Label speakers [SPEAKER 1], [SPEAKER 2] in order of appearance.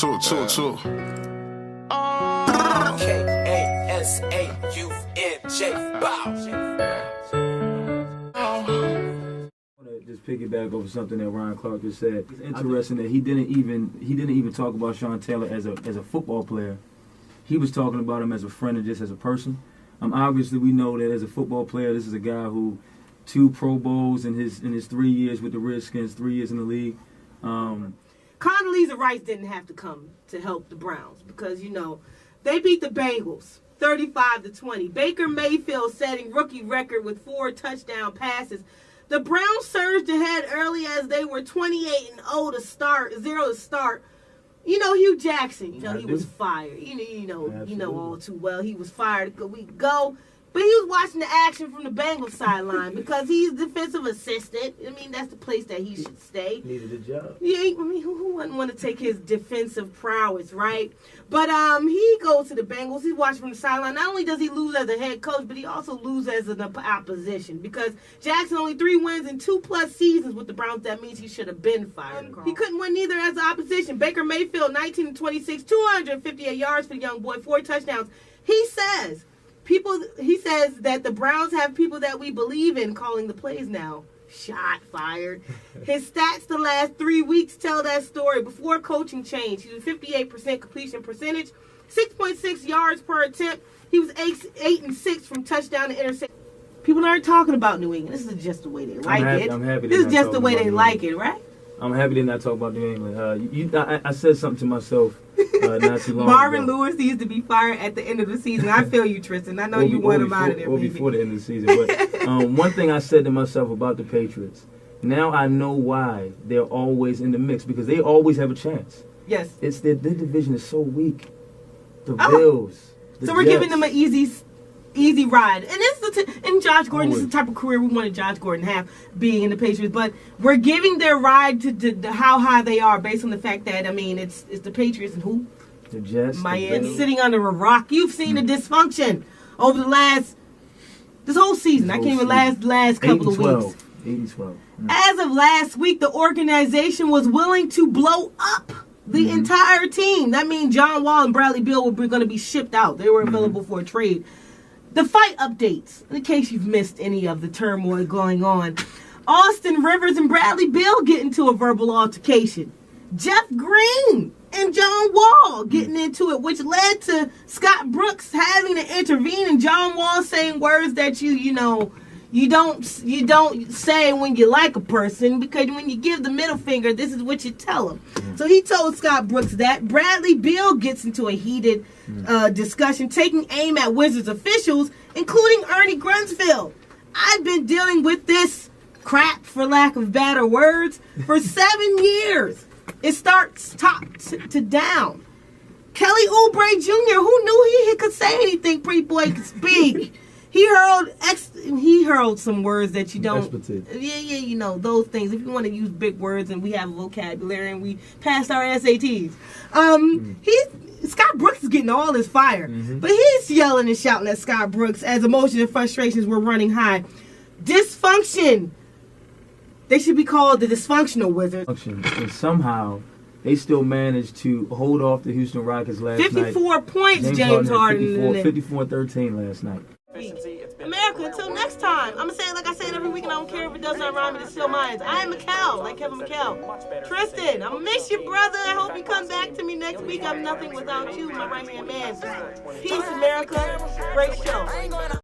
[SPEAKER 1] Two.
[SPEAKER 2] K-A-S-A-U-N-J. Bow.
[SPEAKER 3] Just piggyback over something that Ryan Clark just said. It's interesting that he didn't even talk about Sean Taylor as a football player. He was talking about him as a friend and just as a person. Obviously, we know that as a football player, this is a guy who 2 Pro Bowls in his 3 years with the Redskins, 3 years in the league.
[SPEAKER 4] Condoleezza Rice didn't have to come to help the Browns because, they beat the Bengals 35-20. Baker Mayfield setting rookie record with 4 touchdown passes. The Browns surged ahead early as they were 28-0 to start. Hugh Jackson, he was fired. You know all too well. He was fired a week ago. But he was watching the action from the Bengals sideline because he's defensive assistant. That's the place that he should stay.
[SPEAKER 3] Needed a job.
[SPEAKER 4] Yeah, who wouldn't want to take his defensive prowess, right? But he goes to the Bengals. He's watching from the sideline. Not only does he lose as a head coach, but he also loses as an opposition because Jackson only 3 wins in 2+ seasons with the Browns. That means he should have been fired. He couldn't win neither as an opposition. Baker Mayfield, 19-26, 258 yards for the young boy, 4 touchdowns. He says that the Browns have people that we believe in calling the plays now. Shot fired. His stats the last 3 weeks tell that story. Before coaching change, he was 58% completion percentage, 6.6 yards per attempt. He was 8-6 from touchdown to interception. People aren't talking about New England. This is just the way they like it.
[SPEAKER 3] I'm happy.
[SPEAKER 4] This is just the way they like it, right?
[SPEAKER 3] I'm happy to not talk about New England. I said something to myself not too long
[SPEAKER 4] Marvin
[SPEAKER 3] ago.
[SPEAKER 4] Lewis needs to be fired at the end of the season. I feel you, Tristan. I know you want him out of there.
[SPEAKER 3] Or before the end of the season. But one thing I said to myself about the Patriots, now I know why they're always in the mix, because they always have a chance.
[SPEAKER 4] Yes.
[SPEAKER 3] It's their division is so weak. The Bills.
[SPEAKER 4] So we're giving them an easy ride. And Josh Gordon, this is the type of career we wanted Josh Gordon to have, being in the Patriots. But we're giving their ride to how high they are based on the fact that, it's the Patriots and who?
[SPEAKER 3] The Jets.
[SPEAKER 4] Miami, sitting under a rock. You've seen the dysfunction over this whole season. I can't even last couple of weeks.
[SPEAKER 3] 8-12.
[SPEAKER 4] As of last week, the organization was willing to blow up the entire team. That means John Wall and Bradley Beal were going to be shipped out. They were available for a trade. The fight updates, in case you've missed any of the turmoil going on. Austin Rivers and Bradley Beal get into a verbal altercation. Jeff Green and John Wall getting into it, which led to Scott Brooks having to intervene, and John Wall saying words that you don't say when you like a person, because when you give the middle finger, this is what you tell them. So he told Scott Brooks that. Bradley Beal gets into a heated discussion, taking aim at Wizards officials, including Ernie Grunsfield. I've been dealing with this crap, for lack of better words, for 7 years. It starts top to down. Kelly Oubre Jr., who knew he could say anything, pretty boy could speak. He hurled some words that you don't. Yeah, those things. If you want to use big words, and we have a vocabulary, and we passed our SATs. Scott Brooks is getting all his fire, but he's yelling and shouting at Scott Brooks as emotions and frustrations were running high. Dysfunction. They should be called the dysfunctional Wizards.
[SPEAKER 3] And somehow they still managed to hold off the Houston Rockets last night.
[SPEAKER 4] 54 points, James Harden.
[SPEAKER 3] 54-13 last night.
[SPEAKER 4] America, until next time. I'm going to say it like I say it every week, and I don't care if it does not rhyme, it's still mine. I am Mykell, like Kevin Mykell. Tristan, I'm going to miss you, brother. I hope you come back to me next week. I'm nothing without you, my right-hand man. Peace, America. Great show.